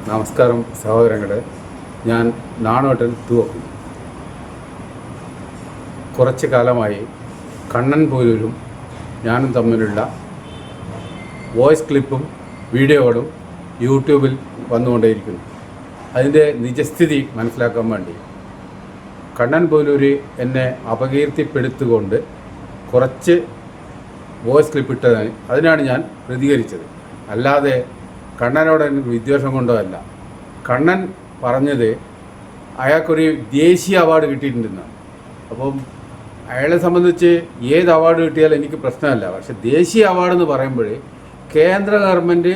നമസ്കാരം സഹോദരങ്ങളെ, ഞാൻ നാണോട്ടൻ തൂവക്കും. കുറച്ച് കാലമായി കണ്ണൻ പോലൂരും ഞാനും തമ്മിലുള്ള വോയിസ് ക്ലിപ്പും വീഡിയോകളും യൂട്യൂബിൽ വന്നുകൊണ്ടേയിരിക്കുന്നു. അതിൻ്റെ നിജസ്ഥിതി മനസ്സിലാക്കാൻ വേണ്ടി കണ്ണൻ പോലൂർ എന്നെ അപകീർത്തിപ്പെടുത്തുകൊണ്ട് കുറച്ച് വോയിസ് ക്ലിപ്പ് ഇട്ടതാണ്. അതിനാണ് ഞാൻ പ്രതികരിച്ചത്. അല്ലാതെ കണ്ണനോട് വിദ്വേഷം കൊണ്ടോ അല്ല. കണ്ണൻ പറഞ്ഞത് അയാൾക്കൊരു ദേശീയ അവാർഡ് കിട്ടിയിട്ടുണ്ടെന്നാണ്. അപ്പം അയാളെ സംബന്ധിച്ച് ഏത് അവാർഡ് കിട്ടിയാലും എനിക്ക് പ്രശ്നമല്ല. പക്ഷെ ദേശീയ അവാർഡ് എന്ന് പറയുമ്പോൾ കേന്ദ്ര ഗവൺമെൻറ്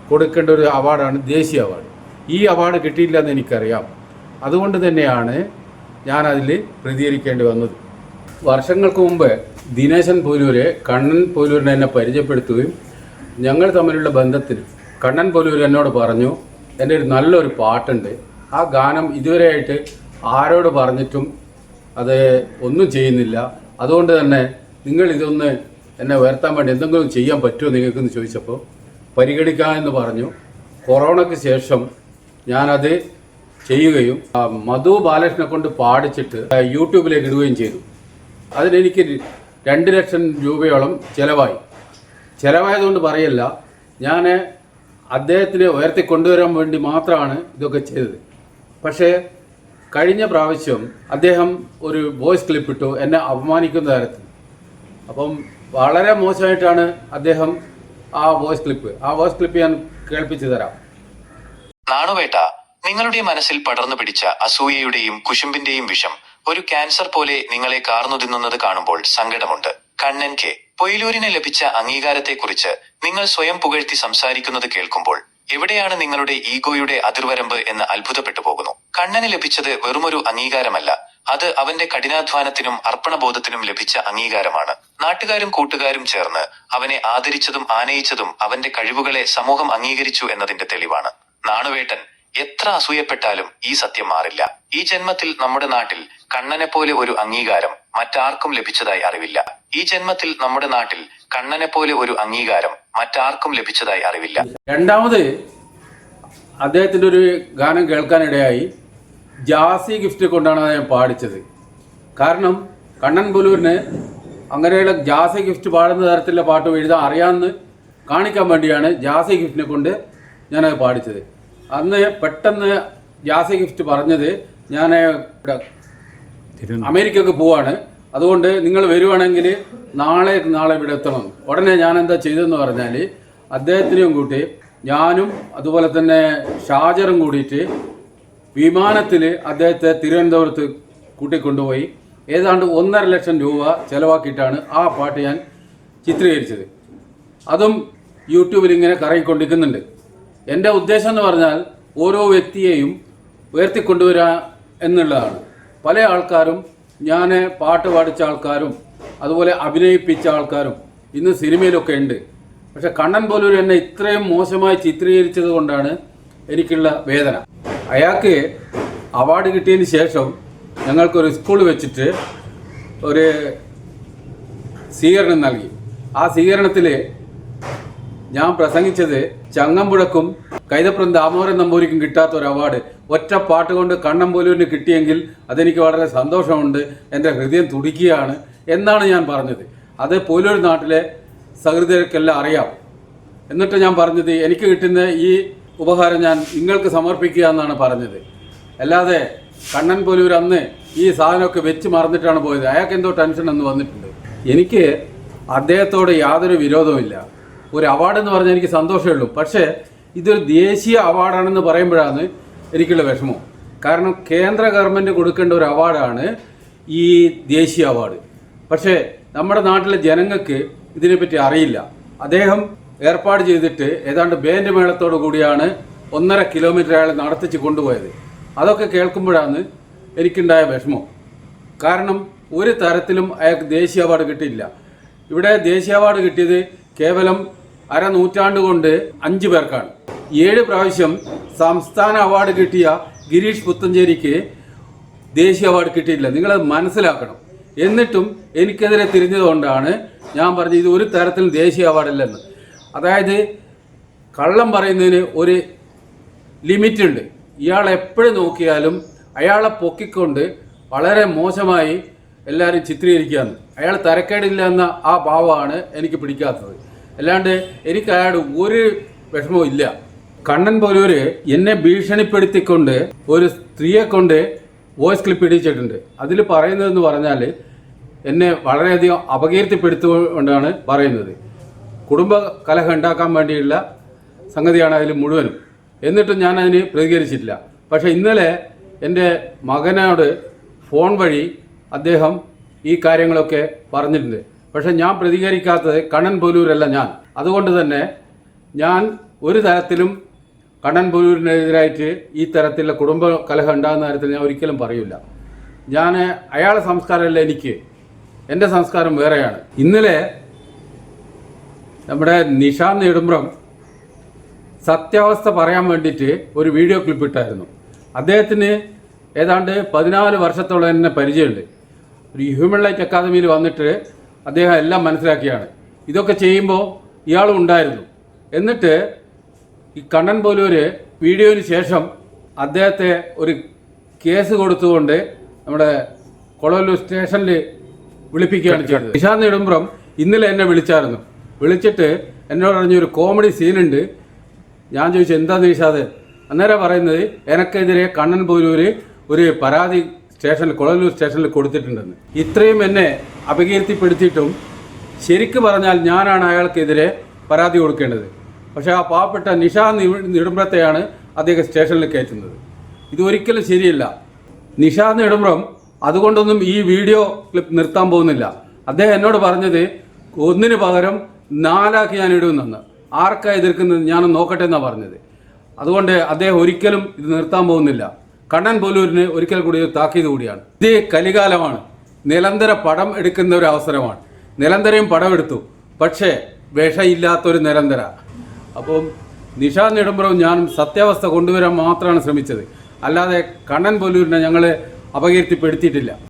കൊടുക്കേണ്ട ഒരു അവാർഡാണ് ദേശീയ അവാർഡ്. ഈ അവാർഡ് കിട്ടിയില്ല എന്ന് എനിക്കറിയാം. അതുകൊണ്ട് തന്നെയാണ് ഞാനതിൽ പ്രതികരിക്കേണ്ടി വന്നത്. വർഷങ്ങൾക്ക് മുമ്പ് ദിനേശൻ പോലൂര് കണ്ണൻ പോലൂരിനെ എന്നെ പരിചയപ്പെടുത്തുകയും ഞങ്ങൾ തമ്മിലുള്ള ബന്ധത്തിൽ കണ്ണൻ പോലൂർ എന്നോട് പറഞ്ഞു, എൻ്റെ ഒരു നല്ലൊരു പാട്ടുണ്ട്, ആ ഗാനം ഇതുവരെയായിട്ട് ആരോട് പറഞ്ഞിട്ടും അത് ഒന്നും ചെയ്യുന്നില്ല, അതുകൊണ്ട് തന്നെ നിങ്ങൾ ഇതൊന്ന് എന്നെ ഉയർത്താൻ വേണ്ടി എന്തെങ്കിലും ചെയ്യാൻ പറ്റുമോ നിങ്ങൾക്കെന്ന് ചോദിച്ചപ്പോൾ പരിഗണിക്കാമെന്ന് പറഞ്ഞു. കൊറോണയ്ക്ക് ശേഷം ഞാനത് ചെയ്യുകയും മധു ബാലകൃഷ്ണനെ കൊണ്ട് പാടിച്ചിട്ട് യൂട്യൂബിലേക്ക് ഇടുകയും ചെയ്തു. അതിനെനിക്ക് 2 ലക്ഷം രൂപയോളം ചിലവായതുകൊണ്ട് പറയല്ല, ഞാൻ അദ്ദേഹത്തിനെ ഉയർത്തിക്കൊണ്ടുവരാൻ വേണ്ടി മാത്രമാണ് ഇതൊക്കെ ചെയ്തത്. പക്ഷേ കഴിഞ്ഞ പ്രാവശ്യം അദ്ദേഹം ഒരു വോയിസ് ക്ലിപ്പ് ഇട്ടു എന്നെ അപമാനിക്കുന്ന തരത്തിൽ. അപ്പം വളരെ മോശമായിട്ടാണ് അദ്ദേഹം ആ വോയിസ് ക്ലിപ്പ് ഞാൻ കേൾപ്പിച്ചു തരാം. നാണുവേട്ട, നിങ്ങളുടെ മനസ്സിൽ പടർന്നു പിടിച്ച അസൂയയുടെയും കുശുമ്പിന്റെയും വിഷം ഒരു ക്യാൻസർ പോലെ നിങ്ങളെ കാർന്നു തിന്നുന്നത് കാണുമ്പോൾ സങ്കടമുണ്ട്. കണ്ണൻ കെ പൊയിലൂരിന് ലഭിച്ച അംഗീകാരത്തെക്കുറിച്ച് നിങ്ങൾ സ്വയം പുകഴ്ത്തി സംസാരിക്കുന്നത് കേൾക്കുമ്പോൾ എവിടെയാണ് നിങ്ങളുടെ ഈഗോയുടെ അതിർവരമ്പ് എന്ന് അത്ഭുതപ്പെട്ടു പോകുന്നു. കണ്ണന് ലഭിച്ചത് വെറുമൊരു അംഗീകാരമല്ല, അത് അവന്റെ കഠിനാധ്വാനത്തിനും അർപ്പണബോധത്തിനും ലഭിച്ച അംഗീകാരമാണ്. നാട്ടുകാരും കൂട്ടുകാരും ചേർന്ന് അവനെ ആദരിച്ചതും ആനയിച്ചതും അവന്റെ കഴിവുകളെ സമൂഹം അംഗീകരിച്ചു എന്നതിന്റെ തെളിവാണ്. നാണുവേട്ടൻ എത്ര അസൂയപ്പെട്ടാലും ഈ സത്യം മാറില്ല. ഈ ജന്മത്തിൽ നമ്മുടെ നാട്ടിൽ കണ്ണനെ പോലെ ഒരു അംഗീകാരം മറ്റാർക്കും ലഭിച്ചതായി അറിവില്ല. രണ്ടാമത് അദ്ദേഹത്തിൻ്റെ ഒരു ഗാനം കേൾക്കാനിടയായി. ജാസി ഗിഫ്റ്റ് കൊണ്ടാണ് ഞാൻ പാടിച്ചത്. കാരണം കണ്ണൻ പോലൂരിന് അങ്ങനെയുള്ള ജാസി ഗിഫ്റ്റ് പാടുന്ന തരത്തിലുള്ള പാട്ട് എഴുതാൻ അറിയാമെന്ന് കാണിക്കാൻ വേണ്ടിയാണ് ജാസി ഗിഫ്റ്റിനെ കൊണ്ട് ഞാനത് പാടിച്ചത്. അന്ന് പെട്ടെന്ന് ജാസി ഗിഫ്റ്റ് പറഞ്ഞത്, ഞാൻ അമേരിക്കക്ക് പോവാണ്, അതുകൊണ്ട് നിങ്ങൾ വരുവാണെങ്കിൽ നാളെ ഇവിടെ എത്തണം. ഉടനെ ഞാൻ എന്താ ചെയ്തതെന്ന് പറഞ്ഞാൽ അദ്ദേഹത്തിനെയും കൂട്ടി ഞാനും അതുപോലെ തന്നെ ഷാജറും കൂടിയിട്ട് വിമാനത്തിൽ അദ്ദേഹത്തെ തിരുവനന്തപുരത്ത് കൂട്ടിക്കൊണ്ടുപോയി ഏതാണ്ട് 1.5 ലക്ഷം രൂപ ചിലവാക്കിയിട്ടാണ് ആ പാട്ട് ഞാൻ ചിത്രീകരിച്ചത്. അതും യൂട്യൂബിൽ ഇങ്ങനെ കറങ്ങിക്കൊണ്ടിരിക്കുന്നുണ്ട്. എൻ്റെ ഉദ്ദേശം എന്ന് പറഞ്ഞാൽ ഓരോ വ്യക്തിയെയും ഉയർത്തിക്കൊണ്ടുവരിക എന്നുള്ളതാണ്. പല ആൾക്കാരും, ഞാൻ പാട്ട് പാടിച്ച ആൾക്കാരും അതുപോലെ അഭിനയിപ്പിച്ച ആൾക്കാരും ഇന്ന് സിനിമയിലൊക്കെ ഉണ്ട്. പക്ഷെ കണ്ണൻ പോലൂർ എന്നെ ഇത്രയും മോശമായി ചിത്രീകരിച്ചത് കൊണ്ടാണ് എനിക്കുള്ള വേദന. അയാൾക്ക് അവാർഡ് കിട്ടിയതിന് ശേഷം ഞങ്ങൾക്കൊരു സ്കൂൾ വെച്ചിട്ട് ഒരു സ്വീകരണം നൽകി. ആ സ്വീകരണത്തിൽ ഞാൻ പ്രസംഗിച്ചത് ചങ്ങമ്പുഴക്കും കൈതപ്രം ദാമോദരൻ നമ്പൂരിക്കും കിട്ടാത്ത ഒരു അവാർഡ് ഒറ്റ പാട്ട് കൊണ്ട് കണ്ണൻ പോലൂരിന് കിട്ടിയെങ്കിൽ അതെനിക്ക് വളരെ സന്തോഷമുണ്ട്, എൻ്റെ ഹൃദയം തുടിക്കുകയാണ് എന്നാണ് ഞാൻ പറഞ്ഞത്. അത് പോലൂർ നാട്ടിലെ സഹൃദയർക്കെല്ലാം അറിയാം. എന്നിട്ട് ഞാൻ പറഞ്ഞത് എനിക്ക് കിട്ടുന്ന ഈ ഉപഹാരം ഞാൻ നിങ്ങൾക്ക് സമർപ്പിക്കുക എന്നാണ് പറഞ്ഞത്. അല്ലാതെ കണ്ണൻ പോലൂർ അന്ന് ഈ സാധനമൊക്കെ വെച്ച് മറന്നിട്ടാണ് പോയത്. അയാൾക്ക് എന്തോ ടെൻഷൻ എന്ന് വന്നിട്ടുണ്ട്. എനിക്ക് അദ്ദേഹത്തോട് യാതൊരു വിരോധവുമില്ല. ഒരു അവാർഡ് എന്ന് പറഞ്ഞാൽ എനിക്ക് സന്തോഷമേ ഉള്ളൂ. പക്ഷേ ഇതൊരു ദേശീയ അവാർഡാണെന്ന് പറയുമ്പോഴാണ് എനിക്കുള്ള വിഷമം. കാരണം കേന്ദ്ര ഗവൺമെൻറ് കൊടുക്കേണ്ട ഒരു അവാർഡാണ് ഈ ദേശീയ അവാർഡ്. പക്ഷേ നമ്മുടെ നാട്ടിലെ ജനങ്ങൾക്ക് ഇതിനെപ്പറ്റി അറിയില്ല. അദ്ദേഹം ഏർപ്പാട് ചെയ്തിട്ട് ഏതാണ്ട് ബാൻഡ് മേളത്തോടു കൂടിയാണ് 1.5 കിലോമീറ്റർ അയാൾ നടത്തിച്ച് കൊണ്ടുപോയത്. അതൊക്കെ കേൾക്കുമ്പോഴാണ് എനിക്കുണ്ടായ വിഷമം. കാരണം ഒരു തരത്തിലും അയാൾക്ക് ദേശീയ അവാർഡ് കിട്ടിയില്ല. ഇവിടെ ദേശീയ അവാർഡ് കിട്ടിയത് കേവലം 1/2 നൂറ്റാണ്ട് കൊണ്ട് 5 പേർക്കാണ്. 7 പ്രാവശ്യം സംസ്ഥാന അവാർഡ് കിട്ടിയ ഗിരീഷ് പുത്തഞ്ചേരിക്ക് ദേശീയ അവാർഡ് കിട്ടിയില്ല. നിങ്ങളത് മനസ്സിലാക്കണം. എന്നിട്ടും എനിക്കെതിരെ തിരിഞ്ഞതുകൊണ്ടാണ് ഞാൻ പറഞ്ഞത് ഇത് ഒരു തരത്തിലും ദേശീയ അവാർഡില്ലെന്ന്. അതായത് കള്ളം പറയുന്നതിന് ഒരു ലിമിറ്റുണ്ട്. ഇയാൾ എപ്പോഴും നോക്കിയാലും അയാളെ പൊക്കിക്കൊണ്ട് വളരെ മോശമായി എല്ലാവരും ചിത്രീകരിക്കുകയാണ്. അയാൾ തരക്കേടില്ല എന്ന ആ ഭാവമാണ് എനിക്ക് പിടിക്കാത്തത്. അല്ലാണ്ട് എനിക്ക് അയാളുടെ ഒരു വിഷമവും ഇല്ല. കണ്ണൻ പോലൂർ എന്നെ ഭീഷണിപ്പെടുത്തിക്കൊണ്ട് ഒരു സ്ത്രീയെ കൊണ്ട് വോയിസ് ക്ലിപ്പ് ഇടിച്ചിട്ടുണ്ട്. അതിൽ പറയുന്നതെന്ന് പറഞ്ഞാൽ എന്നെ വളരെയധികം അപകീർത്തിപ്പെടുത്തുകൊണ്ടാണ് പറയുന്നത്. കുടുംബ കലഹം ഉണ്ടാക്കാൻ വേണ്ടിയുള്ള സംഗതിയാണ് അതിൽ മുഴുവനും. എന്നിട്ടും ഞാൻ അതിന് പ്രതികരിച്ചിട്ടില്ല. പക്ഷേ ഇന്നലെ എൻ്റെ മകനോട് ഫോൺ വഴി അദ്ദേഹം ഈ കാര്യങ്ങളൊക്കെ പറഞ്ഞിട്ടുണ്ട്. പക്ഷെ ഞാൻ പ്രതികരിക്കാത്തത് കണ്ണൻ പോലൂരല്ല ഞാൻ. അതുകൊണ്ട് തന്നെ ഞാൻ ഒരു തരത്തിലും കണ്ണൻ പോലൂരിനെതിരായിട്ട് ഈ തരത്തിലുള്ള കുടുംബ കലഹം ഉണ്ടാകുന്ന കാര്യത്തിൽ ഞാൻ ഒരിക്കലും പറയില്ല. ഞാൻ അയാളുടെ സംസ്കാരമല്ല എനിക്ക്, എൻ്റെ സംസ്കാരം വേറെയാണ്. ഇന്നലെ നമ്മുടെ നിഷാന്ത് നെടുമ്പ്രം സത്യാവസ്ഥ പറയാൻ വേണ്ടിയിട്ട് ഒരു വീഡിയോ ക്ലിപ്പ് ഇട്ടായിരുന്നു. അദ്ദേഹത്തിന് ഏതാണ്ട് 14 വർഷത്തോളം എന്നെ പരിചയമുണ്ട്. ഒരു ഹ്യൂമൻ റൈറ്റ് അക്കാദമിയിൽ വന്നിട്ട് അദ്ദേഹം എല്ലാം മനസ്സിലാക്കിയാണ്. ഇതൊക്കെ ചെയ്യുമ്പോൾ ഇയാളും ഉണ്ടായിരുന്നു. എന്നിട്ട് ഈ കണ്ണൻ പോലൂർ വീഡിയോന് ശേഷം അദ്ദേഹത്തെ ഒരു കേസ് കൊടുത്തുകൊണ്ട് നമ്മുടെ കൊളവല്ലൂർ സ്റ്റേഷനിൽ വിളിപ്പിക്കുകയാണ് ചെയ്തത്. നിഷാന്ത് നെടുമ്പ്രം ഇന്നലെ എന്നെ വിളിച്ചായിരുന്നു. വിളിച്ചിട്ട് എന്നോട് പറഞ്ഞൊരു കോമഡി സീനുണ്ട്. ഞാൻ ചോദിച്ചു എന്താ നിഷാദ്? അന്നേരം പറയുന്നത് എനക്കെതിരെ കണ്ണൻ പോലൂർ ഒരു പരാതി കൊളവല്ലൂർ സ്റ്റേഷനിൽ കൊടുത്തിട്ടുണ്ടെന്ന്. ഇത്രയും എന്നെ അപകീർത്തിപ്പെടുത്തിയിട്ടും ശരിക്ക് പറഞ്ഞാൽ ഞാനാണ് അയാൾക്കെതിരെ പരാതി കൊടുക്കേണ്ടത്. പക്ഷേ ആ പാവപ്പെട്ട നിഷാന്ത് നെടുമ്പ്രത്തെയാണ് അദ്ദേഹം സ്റ്റേഷനിൽ കയറ്റുന്നത്. ഇതൊരിക്കലും ശരിയല്ല. നിഷാന്ത് നെടുമ്പ്രം അതുകൊണ്ടൊന്നും ഈ വീഡിയോ ക്ലിപ്പ് നിർത്താൻ പോകുന്നില്ല. അദ്ദേഹം എന്നോട് പറഞ്ഞത് 1 പകരം 4 ഞാൻ ഇടുമെന്ന്. ആർക്കാ എതിർക്കുന്നത് ഞാനൊന്ന് നോക്കട്ടെ എന്നാണ് പറഞ്ഞത്. അതുകൊണ്ട് അദ്ദേഹം ഒരിക്കലും ഇത് നിർത്താൻ പോകുന്നില്ല. കണ്ണൻ പോലൂരിന് ഒരിക്കൽ കൂടി താക്കീത് കൂടിയാണ്. ഇത് കലികാലമാണ്. നിരന്തര പടം എടുക്കുന്ന ഒരു അവസരമാണ്. നിരന്തരം പടം എടുത്തു, പക്ഷേ വിഷയില്ലാത്തൊരു നിരന്തര. അപ്പം നിഷാന്ത് നെടുമ്പ്രവും ഞാനും സത്യാവസ്ഥ കൊണ്ടുവരാൻ മാത്രമാണ് ശ്രമിച്ചത്. അല്ലാതെ കണ്ണൻ പോലൂരിനെ ഞങ്ങൾ അപകീർത്തിപ്പെടുത്തിയിട്ടില്ല.